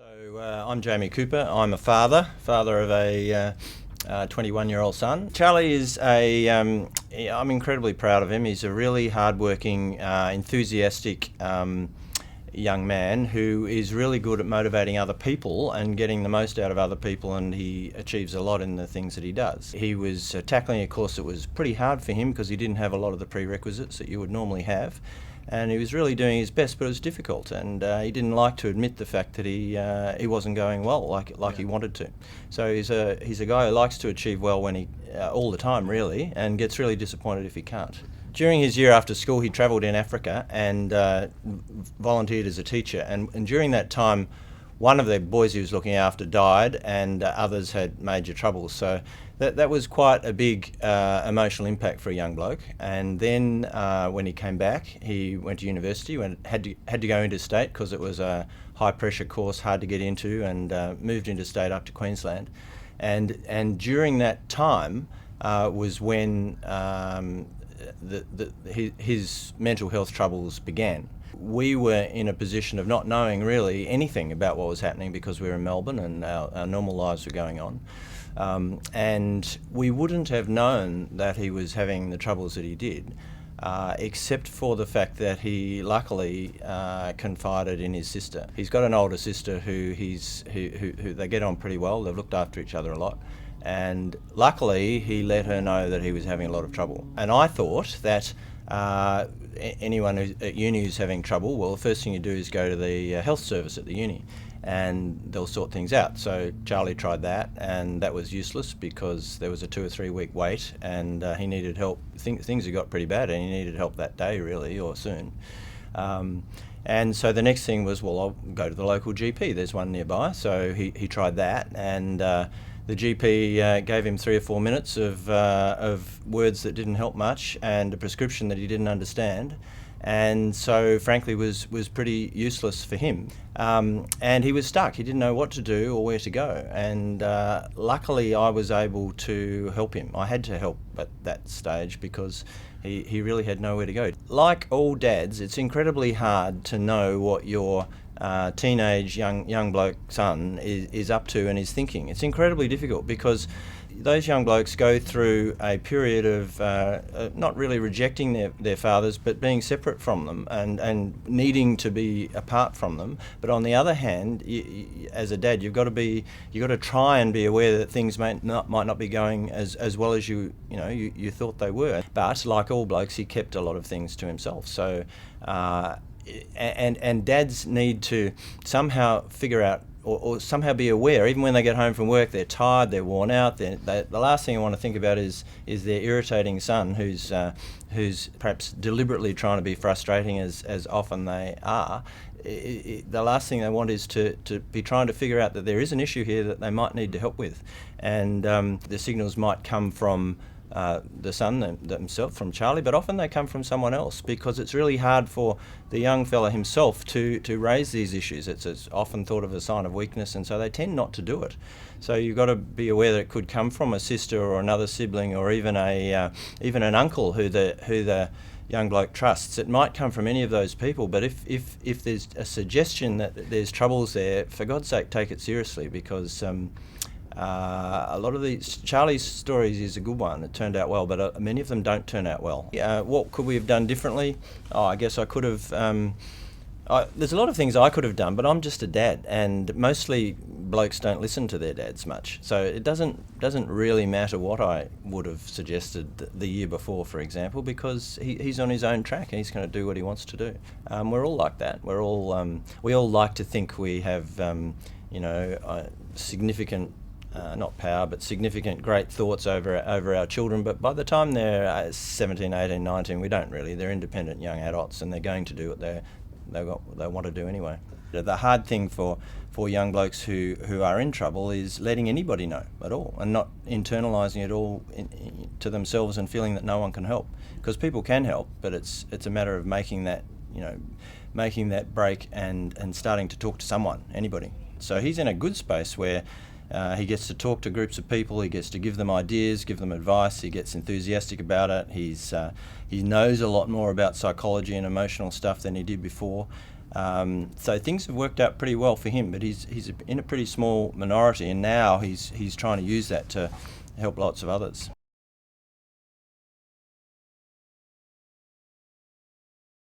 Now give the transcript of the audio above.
I'm Jamie Cooper. I'm a father of a 21-year-old son. Charlie is I'm incredibly proud of him. He's a really hardworking, enthusiastic young man who is really good at motivating other people and getting the most out of other people, and he achieves a lot in the things that he does. He was tackling a course that was pretty hard for him because he didn't have a lot of the prerequisites that you would normally have. And he was really doing his best, but it was difficult, and he didn't like to admit the fact that he wasn't going well like he wanted to. So he's a guy who likes to achieve well when he all the time really, and gets really disappointed if he can't. During his year after school, he travelled in Africa and volunteered as a teacher, and during that time, one of the boys he was looking after died, and others had major troubles. So that was quite a big emotional impact for a young bloke. And then when he came back, he went to university, had to go interstate because it was a high pressure course, hard to get into, and moved interstate up to Queensland. And during that time was when his mental health troubles began. We were in a position of not knowing really anything about what was happening because we were in Melbourne and our normal lives were going on. And we wouldn't have known that he was having the troubles that he did, except for the fact that he luckily confided in his sister. He's got an older sister who they get on pretty well. They've looked after each other a lot. And luckily, he let her know that he was having a lot of trouble. And I thought that anyone at uni who's having trouble, well, the first thing you do is go to the health service at the uni, and they'll sort things out. So Charlie tried that, and that was useless because there was a 2 or 3 week wait, and he needed help. Things had got pretty bad, and he needed help that day, really, or soon. And so the next thing was, well, I'll go to the local GP. There's one nearby. So he tried that, and the GP gave him 3 or 4 minutes of words that didn't help much and a prescription that he didn't understand, and so frankly was pretty useless for him. And he was stuck. He didn't know what to do or where to go. And luckily I was able to help him. I had to help at that stage because he really had nowhere to go. Like all dads, it's incredibly hard to know what your teenage young bloke son is up to and is thinking. It's incredibly difficult because those young blokes go through a period of not really rejecting their fathers, but being separate from them and needing to be apart from them. But on the other hand, as a dad, you've got to try and be aware that things might not be going as well as you thought they were. But like all blokes, he kept a lot of things to himself. So. And dads need to somehow figure out or somehow be aware, even when they get home from work, they're tired, they're worn out. The last thing I want to think about is their irritating son who's perhaps deliberately trying to be frustrating as often they are. The last thing they want is to be trying to figure out that there is an issue here that they might need to help with. And the signals might come from the son themselves, from Charlie, but often they come from someone else because it's really hard for the young fella himself to raise these issues. It's often thought of as a sign of weakness, and so they tend not to do it. So you've got to be aware that it could come from a sister or another sibling, or even an uncle who the young bloke trusts. It might come from any of those people, but if there's a suggestion that there's troubles there, for God's sake, take it seriously, because a lot of Charlie's stories is a good one. It turned out well, but many of them don't turn out well. What could we have done differently? I guess I could have. There's a lot of things I could have done, but I'm just a dad, and mostly blokes don't listen to their dads much. So it doesn't really matter what I would have suggested the year before, for example, because he's on his own track and he's going to do what he wants to do. We're all like that. We all like to think we have significant. Not power, but significant great thoughts over our children, but by the time they're 17, 18, 19, we don't really. They're independent young adults, and they're going to do what they want to do anyway. The hard thing for young blokes who are in trouble is letting anybody know at all, and not internalising it all to themselves and feeling that no one can help, because people can help, but it's a matter of making that break and starting to talk to someone, anybody. So he's in a good space where He gets to talk to groups of people. He gets to give them ideas, give them advice. He gets enthusiastic about it. He knows a lot more about psychology and emotional stuff than he did before. So things have worked out pretty well for him, but he's in a pretty small minority, and now he's trying to use that to help lots of others.